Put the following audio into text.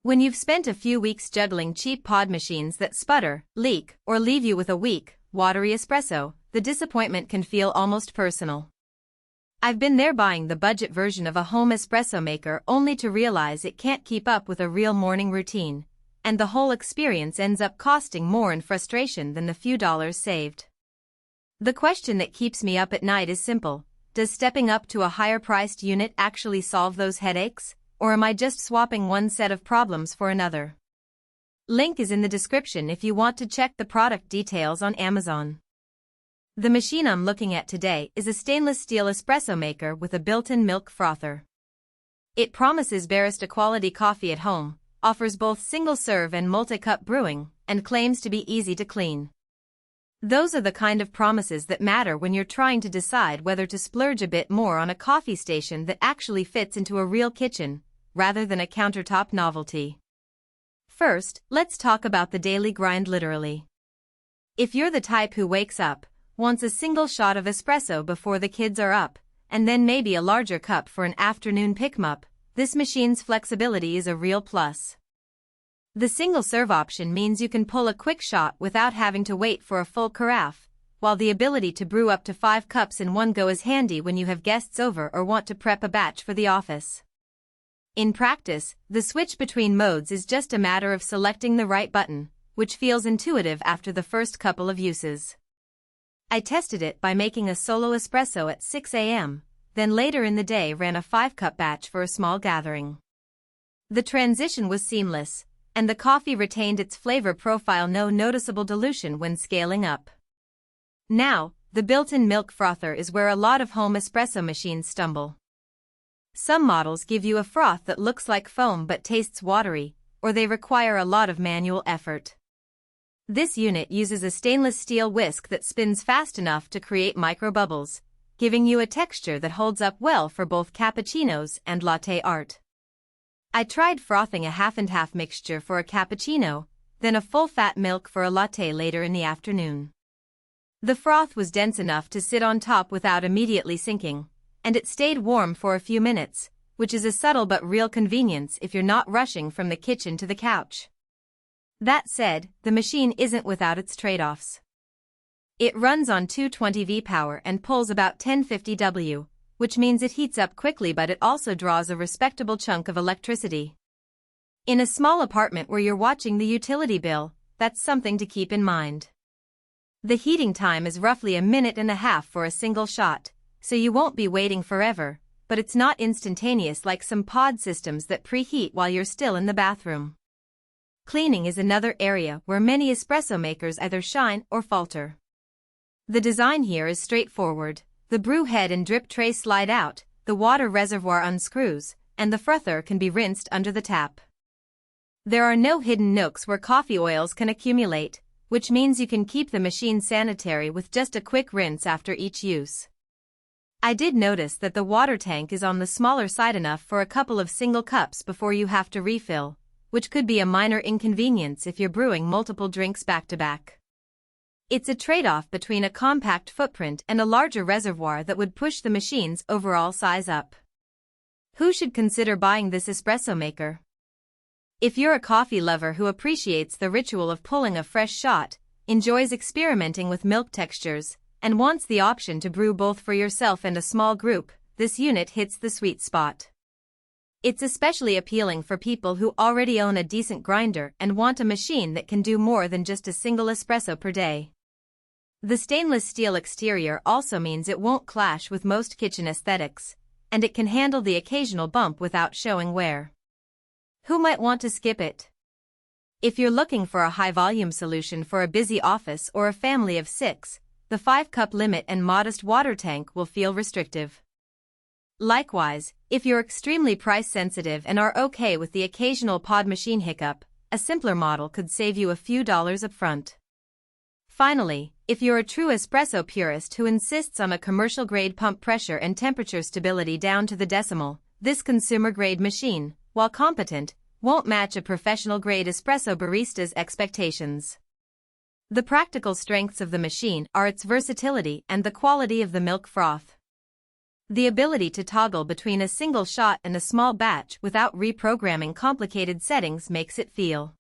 When you've spent a few weeks juggling cheap pod machines that sputter, leak, or leave you with a weak, watery espresso, the disappointment can feel almost personal. I've been there buying the budget version of a home espresso maker only to realize it can't keep up with a real morning routine, and the whole experience ends up costing more in frustration than the few dollars saved. The question that keeps me up at night is simple: does stepping up to a higher-priced unit actually solve those headaches, or am I just swapping one set of problems for another? Link is in the description if you want to check the product details on Amazon. The machine I'm looking at today is a stainless steel espresso maker with a built-in milk frother. It promises barista-quality coffee at home, offers both single-serve and multi-cup brewing, and claims to be easy to clean. Those are the kind of promises that matter when you're trying to decide whether to splurge a bit more on a coffee station that actually fits into a real kitchen, rather than a countertop novelty. First, let's talk about the daily grind literally. If you're the type who wakes up, wants a single shot of espresso before the kids are up, and then maybe a larger cup for an afternoon pick-me-up, this machine's flexibility is a real plus. The single-serve option means you can pull a quick shot without having to wait for a full carafe, while the ability to brew up to 5 cups in one go is handy when you have guests over or want to prep a batch for the office. In practice, the switch between modes is just a matter of selecting the right button, which feels intuitive after the first couple of uses. I tested it by making a solo espresso at 6 a.m., then later in the day ran a 5-cup batch for a small gathering. The transition was seamless, and the coffee retained its flavor profile, no noticeable dilution when scaling up. Now, the built-in milk frother is where a lot of home espresso machines stumble. Some models give you a froth that looks like foam but tastes watery, or they require a lot of manual effort. This unit uses a stainless steel whisk that spins fast enough to create microbubbles, giving you a texture that holds up well for both cappuccinos and latte art. I tried frothing a half-and-half mixture for a cappuccino, then a full-fat milk for a latte later in the afternoon. The froth was dense enough to sit on top without immediately sinking, and it stayed warm for a few minutes, which is a subtle but real convenience if you're not rushing from the kitchen to the couch. That said, the machine isn't without its trade-offs. It runs on 220V power and pulls about 1050 W, which means it heats up quickly, but it also draws a respectable chunk of electricity. In a small apartment where you're watching the utility bill, that's something to keep in mind. The heating time is roughly a minute and a half for a single shot, so you won't be waiting forever, but it's not instantaneous like some pod systems that preheat while you're still in the bathroom. Cleaning is another area where many espresso makers either shine or falter. The design here is straightforward. The brew head and drip tray slide out, the water reservoir unscrews, and the frother can be rinsed under the tap. There are no hidden nooks where coffee oils can accumulate, which means you can keep the machine sanitary with just a quick rinse after each use. I did notice that the water tank is on the smaller side enough for a couple of single cups before you have to refill, which could be a minor inconvenience if you're brewing multiple drinks back-to-back. It's a trade-off between a compact footprint and a larger reservoir that would push the machine's overall size up. Who should consider buying this espresso maker? If you're a coffee lover who appreciates the ritual of pulling a fresh shot, enjoys experimenting with milk textures, and wants the option to brew both for yourself and a small group, this unit hits the sweet spot. It's especially appealing for people who already own a decent grinder and want a machine that can do more than just a single espresso per day. The stainless steel exterior also means it won't clash with most kitchen aesthetics, and it can handle the occasional bump without showing wear. Who might want to skip it? If you're looking for a high-volume solution for a busy office or a family of 6, the 5-cup limit and modest water tank will feel restrictive. Likewise, if you're extremely price-sensitive and are okay with the occasional pod machine hiccup, a simpler model could save you a few dollars up front. Finally, if you're a true espresso purist who insists on a commercial-grade pump pressure and temperature stability down to the decimal, this consumer-grade machine, while competent, won't match a professional-grade espresso barista's expectations. The practical strengths of the machine are its versatility and the quality of the milk froth. The ability to toggle between a single shot and a small batch without reprogramming complicated settings makes it feel